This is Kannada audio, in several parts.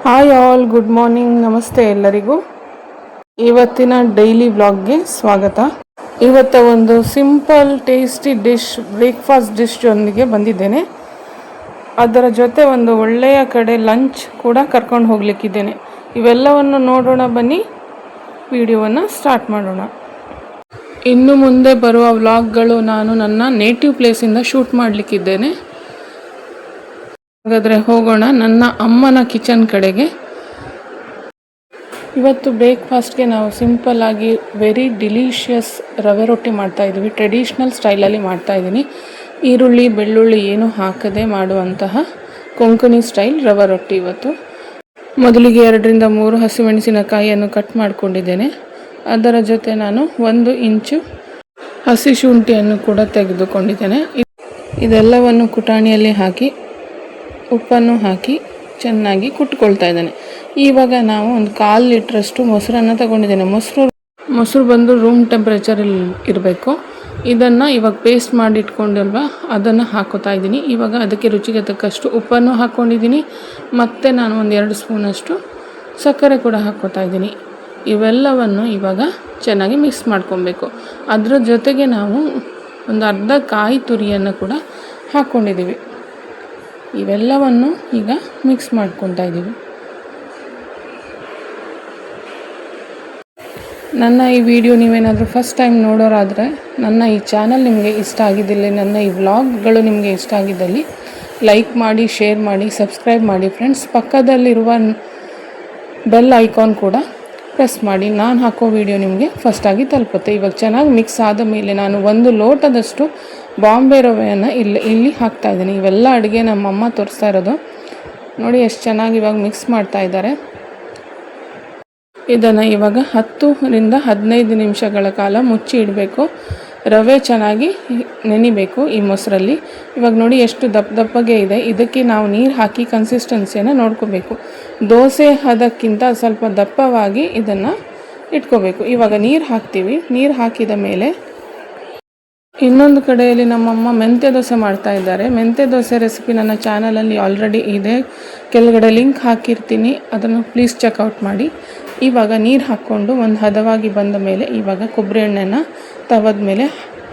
ಹಾಯ್ ಆಲ್, ಗುಡ್ ಮಾರ್ನಿಂಗ್, ನಮಸ್ತೆ ಎಲ್ಲರಿಗೂ. ಇವತ್ತಿನ ಡೈಲಿ ವ್ಲಾಗ್ಗೆ ಸ್ವಾಗತ. ಇವತ್ತ ಒಂದು simple tasty dish, breakfast dish ಜೊಂದಿಗೆ ಬಂದಿದ್ದೇನೆ. ಅದರ ಜೊತೆ ಒಂದು ಒಳ್ಳೆಯ ಕಡೆ ಲಂಚ್ ಕೂಡ ಕರ್ಕೊಂಡು ಹೋಗ್ಲಿಕ್ಕಿದ್ದೇನೆ. ಇವೆಲ್ಲವನ್ನು ನೋಡೋಣ, ಬನ್ನಿ ವಿಡಿಯೋವನ್ನು ಸ್ಟಾರ್ಟ್ ಮಾಡೋಣ. ಇನ್ನು ಮುಂದೆ ಬರುವ ವ್ಲಾಗ್ಗಳು ನಾನು ನನ್ನ ನೇಟಿವ್ ಪ್ಲೇಸಿಂದ ಶೂಟ್ ಮಾಡಲಿಕ್ಕಿದ್ದೇನೆ. ಹಾಗಾದರೆ ಹೋಗೋಣ ನನ್ನ ಅಮ್ಮನ ಕಿಚನ್ ಕಡೆಗೆ. ಇವತ್ತು ಬ್ರೇಕ್ಫಾಸ್ಟ್ಗೆ ನಾವು ಸಿಂಪಲ್ ಆಗಿ ವೆರಿ ಡಿಲಿಷಿಯಸ್ ರವೆ ರೊಟ್ಟಿ ಮಾಡ್ತಾಯಿದ್ದೀವಿ. ಟ್ರೆಡಿಷ್ನಲ್ ಸ್ಟೈಲಲ್ಲಿ ಮಾಡ್ತಾಯಿದ್ದೀನಿ. ಈರುಳ್ಳಿ ಬೆಳ್ಳುಳ್ಳಿ ಏನು ಹಾಕದೆ ಮಾಡುವಂತಹ ಕೊಂಕಣಿ ಸ್ಟೈಲ್ ರವೆ ರೊಟ್ಟಿ ಇವತ್ತು. ಮೊದಲಿಗೆ 2-3 ಹಸಿಮೆಣಸಿನಕಾಯಿಯನ್ನು ಕಟ್ ಮಾಡಿಕೊಂಡಿದ್ದೇನೆ. ಅದರ ಜೊತೆ ನಾನು 1 ಇಂಚು ಹಸಿ ಶುಂಠಿಯನ್ನು ಕೂಡ ತೆಗೆದುಕೊಂಡಿದ್ದೇನೆ. ಇದೆಲ್ಲವನ್ನು ಕುಟಾಣಿಯಲ್ಲಿ ಹಾಕಿ ಉಪ್ಪನ್ನು ಹಾಕಿ ಚೆನ್ನಾಗಿ ಕುಟ್ಕೊಳ್ತಾ ಇದ್ದೇನೆ. ಇವಾಗ ನಾವು ಒಂದು 1/4 ಲೀಟ್ರಷ್ಟು ಮೊಸರನ್ನು ತಗೊಂಡಿದ್ದೇನೆ. ಮೊಸರು ಬಂದು ರೂಮ್ ಟೆಂಪ್ರೇಚರಲ್ಲಿ ಇರಬೇಕು. ಇದನ್ನು ಇವಾಗ ಪೇಸ್ಟ್ ಮಾಡಿ ಇಟ್ಕೊಂಡಲ್ವ, ಅದನ್ನು ಹಾಕೋತಾ ಇದ್ದೀನಿ. ಇವಾಗ ಅದಕ್ಕೆ ರುಚಿಗೆ ತಕ್ಕಷ್ಟು ಉಪ್ಪನ್ನು ಹಾಕ್ಕೊಂಡಿದ್ದೀನಿ. ಮತ್ತು ನಾನು ಒಂದು 2 ಸ್ಪೂನಷ್ಟು ಸಕ್ಕರೆ ಕೂಡ ಹಾಕ್ಕೋತಾ ಇದ್ದೀನಿ. ಇವೆಲ್ಲವನ್ನು ಇವಾಗ ಚೆನ್ನಾಗಿ ಮಿಕ್ಸ್ ಮಾಡ್ಕೊಬೇಕು. ಅದರ ಜೊತೆಗೆ ನಾವು ಒಂದು ಅರ್ಧ ಕಾಯಿ ತುರಿಯನ್ನು ಕೂಡ ಹಾಕ್ಕೊಂಡಿದ್ದೀವಿ. ಇವೆಲ್ಲವನ್ನು ಈಗ ಮಿಕ್ಸ್ ಮಾಡ್ಕೊತಾ ಇದ್ದೀವಿ. ನನ್ನ ಈ ವಿಡಿಯೋ ನೀವೇನಾದರೂ ಫಸ್ಟ್ ಟೈಮ್ ನೋಡೋರಾದರೆ, ನನ್ನ ಈ ಚಾನಲ್ ನಿಮಗೆ ಇಷ್ಟ ಆಗಿದ್ದಲ್ಲಿ, ನನ್ನ ಈ ವ್ಲಾಗ್ಗಳು ನಿಮಗೆ ಇಷ್ಟ ಆಗಿದ್ದಲ್ಲಿ ಲೈಕ್ ಮಾಡಿ, ಶೇರ್ ಮಾಡಿ, ಸಬ್ಸ್ಕ್ರೈಬ್ ಮಾಡಿ ಫ್ರೆಂಡ್ಸ್. ಪಕ್ಕದಲ್ಲಿರುವ ಬೆಲ್ ಐಕಾನ್ ಕೂಡ ಪ್ರೆಸ್ ಮಾಡಿ. ನಾನು ಹಾಕೋ ವಿಡಿಯೋ ನಿಮಗೆ ಫಸ್ಟಾಗಿ ತಲುಪುತ್ತೆ. ಇವಾಗ ಚೆನ್ನಾಗಿ ಮಿಕ್ಸ್ ಆದ ಮೇಲೆ ನಾನು 1 ಲೋಟದಷ್ಟು ಬಾಂಬೆ ರವೆಯನ್ನು ಇಲ್ಲಿ ಹಾಕ್ತಾ ಇದ್ದೀನಿ. ಇವೆಲ್ಲ ಅಡುಗೆ ನಮ್ಮಮ್ಮ ತೋರಿಸ್ತಾ ಇರೋದು ನೋಡಿ. ಎಷ್ಟು ಚೆನ್ನಾಗಿ ಇವಾಗ ಮಿಕ್ಸ್ ಮಾಡ್ತಾ ಇದ್ದಾರೆ. ಇದನ್ನು ಇವಾಗ 10-15 ನಿಮಿಷಗಳ ಕಾಲ ಮುಚ್ಚಿ ಇಡಬೇಕು. ರವೆ ಚೆನ್ನಾಗಿ ನೆನಿಬೇಕು ಈ ಮೊಸರಲ್ಲಿ. ಇವಾಗ ನೋಡಿ ಎಷ್ಟು ದಪ್ಪಗೆ ಇದೆ. ಇದಕ್ಕೆ ನಾವು ನೀರು ಹಾಕಿ ಕನ್ಸಿಸ್ಟೆನ್ಸಿಯನ್ನು ನೋಡ್ಕೋಬೇಕು. ದೋಸೆ ಹದಕ್ಕಿಂತ ಸ್ವಲ್ಪ ದಪ್ಪವಾಗಿ ಇದನ್ನು ಇಟ್ಕೋಬೇಕು. ಇವಾಗ ನೀರು ಹಾಕ್ತೀವಿ. ನೀರು ಹಾಕಿದ ಮೇಲೆ ಇನ್ನೊಂದು ಕಡೆಯಲ್ಲಿ ನಮ್ಮಮ್ಮ ಮೆಂತ್ಯ ದೋಸೆ ಮಾಡ್ತಾ ಇದ್ದಾರೆ. ಮೆಂತ್ಯ ದೋಸೆ ರೆಸಿಪಿ ನನ್ನ ಚಾನಲಲ್ಲಿ ಆಲ್ರೆಡಿ ಇದೆ, ಕೆಳಗಡೆ ಲಿಂಕ್ ಹಾಕಿರ್ತೀನಿ, ಅದನ್ನು ಪ್ಲೀಸ್ ಚೆಕ್ಔಟ್ ಮಾಡಿ. ಇವಾಗ ನೀರು ಹಾಕ್ಕೊಂಡು ಒಂದು ಹದವಾಗಿ ಬಂದ ಮೇಲೆ ಇವಾಗ ಕೊಬ್ಬರಿ ಎಣ್ಣೆನ ತವದ ಮೇಲೆ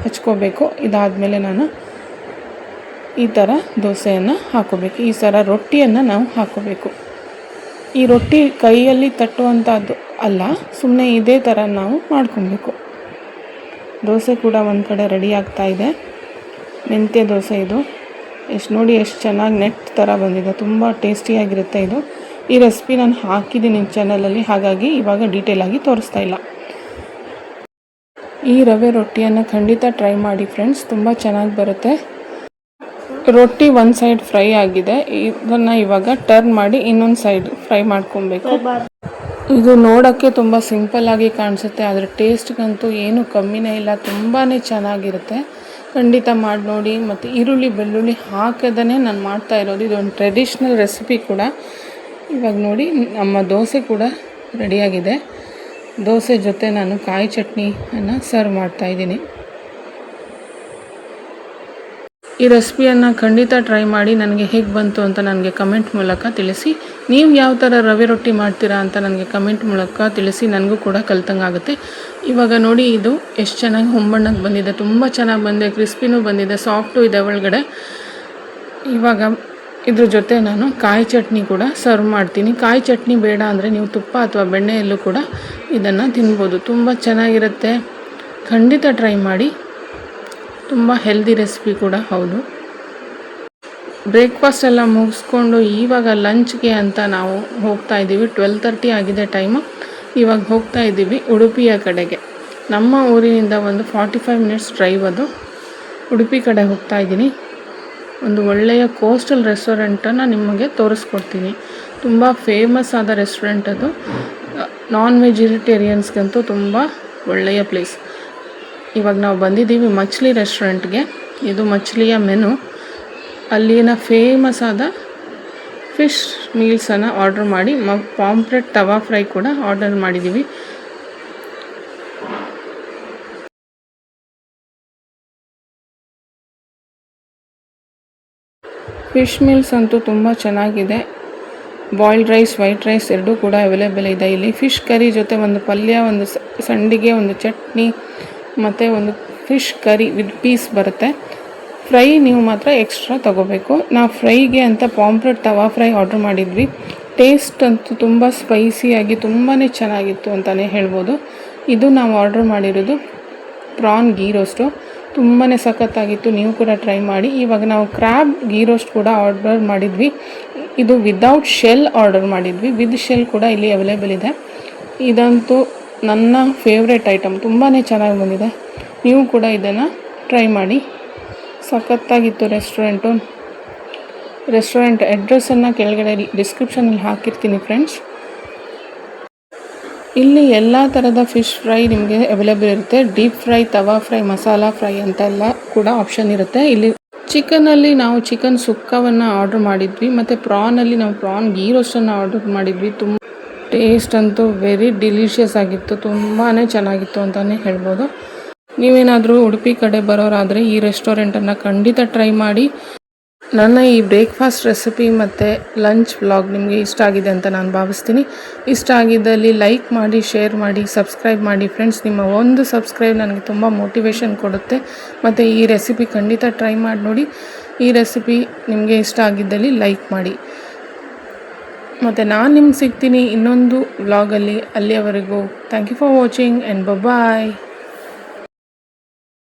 ಹಚ್ಕೋಬೇಕು. ಇದಾದಮೇಲೆ ನಾನು ಈ ಥರ ದೋಸೆಯನ್ನು ಹಾಕೋಬೇಕು. ಈ ಥರ ರೊಟ್ಟಿಯನ್ನು ನಾವು ಹಾಕೋಬೇಕು. ಈ ರೊಟ್ಟಿ ಕೈಯಲ್ಲಿ ತಟ್ಟುವಂಥದ್ದು ಅಲ್ಲ, ಸುಮ್ಮನೆ ಇದೇ ಥರ ನಾವು ಮಾಡ್ಕೊಬೇಕು. ದೋಸೆ ಕೂಡ ಒಂದು ಕಡೆ ರೆಡಿ ಆಗ್ತಾ ಇದೆ. ಮೆಂತ್ಯ ದೋಸೆ ಇದು. ನೋಡಿ ಎಷ್ಟು ಚೆನ್ನಾಗಿ ನೆಟ್ ಥರ ಬಂದಿದೆ. ತುಂಬ ಟೇಸ್ಟಿಯಾಗಿರುತ್ತೆ ಇದು. ಈ ರೆಸಿಪಿ ನಾನು ಹಾಕಿದ್ದೀನಿ ನಿಮ್ಮ ಚಾನಲಲ್ಲಿ, ಹಾಗಾಗಿ ಇವಾಗ ಡೀಟೇಲಾಗಿ ತೋರಿಸ್ತಾ ಇಲ್ಲ. ಈ ರವೆ ರೊಟ್ಟಿಯನ್ನು ಖಂಡಿತ ಟ್ರೈ ಮಾಡಿ ಫ್ರೆಂಡ್ಸ್, ತುಂಬ ಚೆನ್ನಾಗಿ ಬರುತ್ತೆ. ರೊಟ್ಟಿ ಒಂದು ಸೈಡ್ ಫ್ರೈ ಆಗಿದೆ. ಇದನ್ನು ಇವಾಗ ಟರ್ನ್ ಮಾಡಿ ಇನ್ನೊಂದು ಸೈಡ್ ಫ್ರೈ ಮಾಡ್ಕೊಬೇಕು. ಇದು ನೋಡೋಕ್ಕೆ ತುಂಬ ಸಿಂಪಲ್ಲಾಗಿ ಕಾಣಿಸುತ್ತೆ, ಆದರೆ ಟೇಸ್ಟ್ಗಂತೂ ಏನು ಕಮ್ಮಿನೇ ಇಲ್ಲ. ತುಂಬಾ ಚೆನ್ನಾಗಿರುತ್ತೆ. ಖಂಡಿತ ಮಾಡಿ ನೋಡಿ. ಮತ್ತು ಈರುಳ್ಳಿ ಬೆಳ್ಳುಳ್ಳಿ ಹಾಕದೇ ನಾನು ಮಾಡ್ತಾ ಇರೋದು. ಇದೊಂದು ಟ್ರೆಡಿಷ್ನಲ್ ರೆಸಿಪಿ ಕೂಡ. ಇವಾಗ ನೋಡಿ ನಮ್ಮ ದೋಸೆ ಕೂಡ ರೆಡಿಯಾಗಿದೆ. ದೋಸೆ ಜೊತೆ ನಾನು ಕಾಯಿ ಚಟ್ನಿಯನ್ನು ಸರ್ವ್ ಮಾಡ್ತಾಯಿದ್ದೀನಿ. ಈ ರೆಸಿಪಿಯನ್ನು ಖಂಡಿತ ಟ್ರೈ ಮಾಡಿ. ನನಗೆ ಹೇಗೆ ಬಂತು ಅಂತ ನನಗೆ ಕಮೆಂಟ್ ಮೂಲಕ ತಿಳಿಸಿ. ನೀವು ಯಾವ ಥರ ರವೆ ರೊಟ್ಟಿ ಮಾಡ್ತೀರಾ ಅಂತ ನನಗೆ ಕಮೆಂಟ್ ಮೂಲಕ ತಿಳಿಸಿ, ನನಗೂ ಕೂಡ ಕಲ್ತಂಗಾಗುತ್ತೆ. ಇವಾಗ ನೋಡಿ ಇದು ಎಷ್ಟು ಚೆನ್ನಾಗಿ ಹೊಂಬಣ್ಣಕ್ಕೆ ಬಂದಿದೆ. ತುಂಬ ಚೆನ್ನಾಗಿ ಬಂದಿದೆ, ಕ್ರಿಸ್ಪಿನೂ ಬಂದಿದೆ, ಸಾಫ್ಟು ಇದೆ ಒಳಗಡೆ. ಇವಾಗ ಇದ್ರ ಜೊತೆ ನಾನು ಕಾಯಿ ಚಟ್ನಿ ಕೂಡ ಸರ್ವ್ ಮಾಡ್ತೀನಿ. ಕಾಯಿ ಚಟ್ನಿ ಬೇಡ ಅಂದರೆ ನೀವು ತುಪ್ಪ ಅಥವಾ ಬೆಣ್ಣೆಯಲ್ಲೂ ಕೂಡ ಇದನ್ನು ತಿನ್ಬೋದು. ತುಂಬ ಚೆನ್ನಾಗಿರುತ್ತೆ. ಖಂಡಿತ ಟ್ರೈ ಮಾಡಿ. ತುಂಬ ಹೆಲ್ದಿ ರೆಸಿಪಿ ಕೂಡ ಹೌದು. ಬ್ರೇಕ್ಫಾಸ್ಟ್ ಎಲ್ಲ ಮುಗಿಸ್ಕೊಂಡು ಇವಾಗ ಲಂಚ್ಗೆ ಅಂತ ನಾವು ಹೋಗ್ತಾ ಇದ್ದೀವಿ. 12:30 ಆಗಿದೆ ಟೈಮು. ಇವಾಗ ಹೋಗ್ತಾ ಇದ್ದೀವಿ ಉಡುಪಿಯ ಕಡೆಗೆ. ನಮ್ಮ ಊರಿನಿಂದ ಒಂದು 45 ಮಿನಿಟ್ಸ್ ಡ್ರೈವ್ ಅದು. ಉಡುಪಿ ಕಡೆ ಹೋಗ್ತಾ ಇದ್ದೀನಿ. ಒಂದು ಒಳ್ಳೆಯ ಕೋಸ್ಟಲ್ ರೆಸ್ಟೋರೆಂಟನ್ನು ನಿಮಗೆ ತೋರಿಸ್ಕೊಡ್ತೀನಿ. ತುಂಬ ಫೇಮಸ್ ಆದ ರೆಸ್ಟೋರೆಂಟ್ ಅದು. ನಾನ್ ವೆಜಿಟೇರಿಯನ್ಸ್ಗಂತೂ ತುಂಬ ಒಳ್ಳೆಯ ಪ್ಲೇಸ್. ಇವಾಗ ನಾವು ಬಂದಿದ್ದೀವಿ ಮಚ್ಲಿ ರೆಸ್ಟೋರೆಂಟ್ಗೆ. ಇದು ಮಚ್ಲಿಯ ಮೆನು. ಅಲ್ಲಿನ ಫೇಮಸ್ ಆದ ಫಿಶ್ ಮೀಲ್ಸನ್ನು ಆರ್ಡರ್ ಮಾಡಿ ಪಾಂಪ್ಲೆಟ್ ತವಾ ಫ್ರೈ ಕೂಡ ಆರ್ಡರ್ ಮಾಡಿದ್ದೀವಿ. ಫಿಶ್ ಮೀಲ್ಸ್ ಅಂತೂ ತುಂಬ ಚೆನ್ನಾಗಿದೆ. ಬಾಯ್ಲ್ಡ್ ರೈಸ್, ವೈಟ್ ರೈಸ್ ಎರಡೂ ಕೂಡ ಅವೈಲೇಬಲ್ ಇದೆ ಇಲ್ಲಿ. ಫಿಶ್ ಕರಿ ಜೊತೆ ಒಂದು ಪಲ್ಯ, ಒಂದು ಸಂಡಿಗೆ, ಒಂದು ಚಟ್ನಿ ಮತ್ತು ಒಂದು ಫಿಶ್ ಕರಿ ವಿತ್ ಪೀಸ್ ಬರುತ್ತೆ. ಫ್ರೈ ನೀವು ಮಾತ್ರ ಎಕ್ಸ್ಟ್ರಾ ತೊಗೋಬೇಕು. ನಾವು ಫ್ರೈಗೆ ಅಂತ ಪಾಂಪ್ಲೆಟ್ ತವಾ ಫ್ರೈ ಆರ್ಡ್ರ್ ಮಾಡಿದ್ವಿ. ಟೇಸ್ಟ್ ಅಂತೂ ತುಂಬ ಸ್ಪೈಸಿಯಾಗಿ ತುಂಬಾ ಚೆನ್ನಾಗಿತ್ತು ಅಂತಲೇ ಹೇಳ್ಬೋದು. ಇದು ನಾವು ಆರ್ಡ್ರ್ ಮಾಡಿರೋದು ಪ್ರಾನ್ ಗೀ ರೋಸ್ಟು, ತುಂಬಾ ಸಖತ್ತಾಗಿತ್ತು. ನೀವು ಕೂಡ ಟ್ರೈ ಮಾಡಿ. ಇವಾಗ ನಾವು ಕ್ರ್ಯಾಬ್ ಗೀ ರೋಸ್ಟ್ ಕೂಡ ಆರ್ಡರ್ ಮಾಡಿದ್ವಿ. ಇದು ವಿದೌಟ್ ಶೆಲ್ ಆರ್ಡರ್ ಮಾಡಿದ್ವಿ, ವಿತ್ ಶೆಲ್ ಕೂಡ ಇಲ್ಲಿ ಅವೈಲೇಬಲ್ ಇದೆ. ಇದಂತೂ ನನ್ನ ಫೇವ್ರೆಟ್ ಐಟಮ್, ತುಂಬಾ ಚೆನ್ನಾಗಿ ಬಂದಿದೆ. ನೀವು ಕೂಡ ಇದನ್ನು ಟ್ರೈ ಮಾಡಿ. ಸಖತ್ತಾಗಿತ್ತು ರೆಸ್ಟೋರೆಂಟ್ ಅಡ್ರೆಸ್ಸನ್ನು ಕೆಳಗಡೆ ಡಿಸ್ಕ್ರಿಪ್ಷನಲ್ಲಿ ಹಾಕಿರ್ತೀನಿ ಫ್ರೆಂಡ್ಸ್. ಇಲ್ಲಿ ಎಲ್ಲ ಥರದ ಫಿಶ್ ಫ್ರೈ ನಿಮಗೆ ಅವೈಲೇಬಲ್ ಇರುತ್ತೆ. ಡೀಪ್ ಫ್ರೈ, ತವಾ ಫ್ರೈ, ಮಸಾಲಾ ಫ್ರೈ ಅಂತೆಲ್ಲ ಕೂಡ ಆಪ್ಷನ್ ಇರುತ್ತೆ. ಇಲ್ಲಿ ಚಿಕನಲ್ಲಿ ನಾವು ಚಿಕನ್ ಸುಕ್ಕವನ್ನು ಆರ್ಡ್ರ್ ಮಾಡಿದ್ವಿ, ಮತ್ತು ಪ್ರಾನಲ್ಲಿ ನಾವು ಪ್ರಾನ್ ಗೀ ರೋಸ್ಟನ್ನು ಆರ್ಡರ್ ಮಾಡಿದ್ವಿ. ತುಂಬ ಟೇಸ್ಟ್ ಅಂತೂ ವೆರಿ ಡಿಲಿಷಿಯಸ್ ಆಗಿತ್ತು, ತುಂಬಾ ಚೆನ್ನಾಗಿತ್ತು ಅಂತಲೇ ಹೇಳ್ಬೋದು. ನೀವೇನಾದರೂ ಉಡುಪಿ ಕಡೆ ಬರೋರಾದರೆ ಈ ರೆಸ್ಟೋರೆಂಟನ್ನು ಖಂಡಿತ ಟ್ರೈ ಮಾಡಿ. ನನ್ನ ಈ ಬ್ರೇಕ್ಫಾಸ್ಟ್ ರೆಸಿಪಿ ಮತ್ತು ಲಂಚ್ ವ್ಲಾಗ್ ನಿಮಗೆ ಇಷ್ಟ ಆಗಿದೆ ಅಂತ ನಾನು ಭಾವಿಸ್ತೀನಿ. ಇಷ್ಟ ಆಗಿದ್ದಲ್ಲಿ ಲೈಕ್ ಮಾಡಿ, ಶೇರ್ ಮಾಡಿ, ಸಬ್ಸ್ಕ್ರೈಬ್ ಮಾಡಿ ಫ್ರೆಂಡ್ಸ್. ನಿಮ್ಮ ಒಂದು ಸಬ್ಸ್ಕ್ರೈಬ್ ನನಗೆ ತುಂಬ ಮೋಟಿವೇಶನ್ ಕೊಡುತ್ತೆ. ಮತ್ತು ಈ ರೆಸಿಪಿ ಖಂಡಿತ ಟ್ರೈ ಮಾಡಿ ನೋಡಿ. ಈ ರೆಸಿಪಿ ನಿಮಗೆ ಇಷ್ಟ ಆಗಿದ್ದಲ್ಲಿ ಲೈಕ್ ಮಾಡಿ. ಮತ್ತು ನಾನು ನಿಮ್ಗೆ ಸಿಗ್ತೀನಿ ಇನ್ನೊಂದು ವ್ಲಾಗಲ್ಲಿ. ಅಲ್ಲಿಯವರೆಗೂ thank you for watching and bye.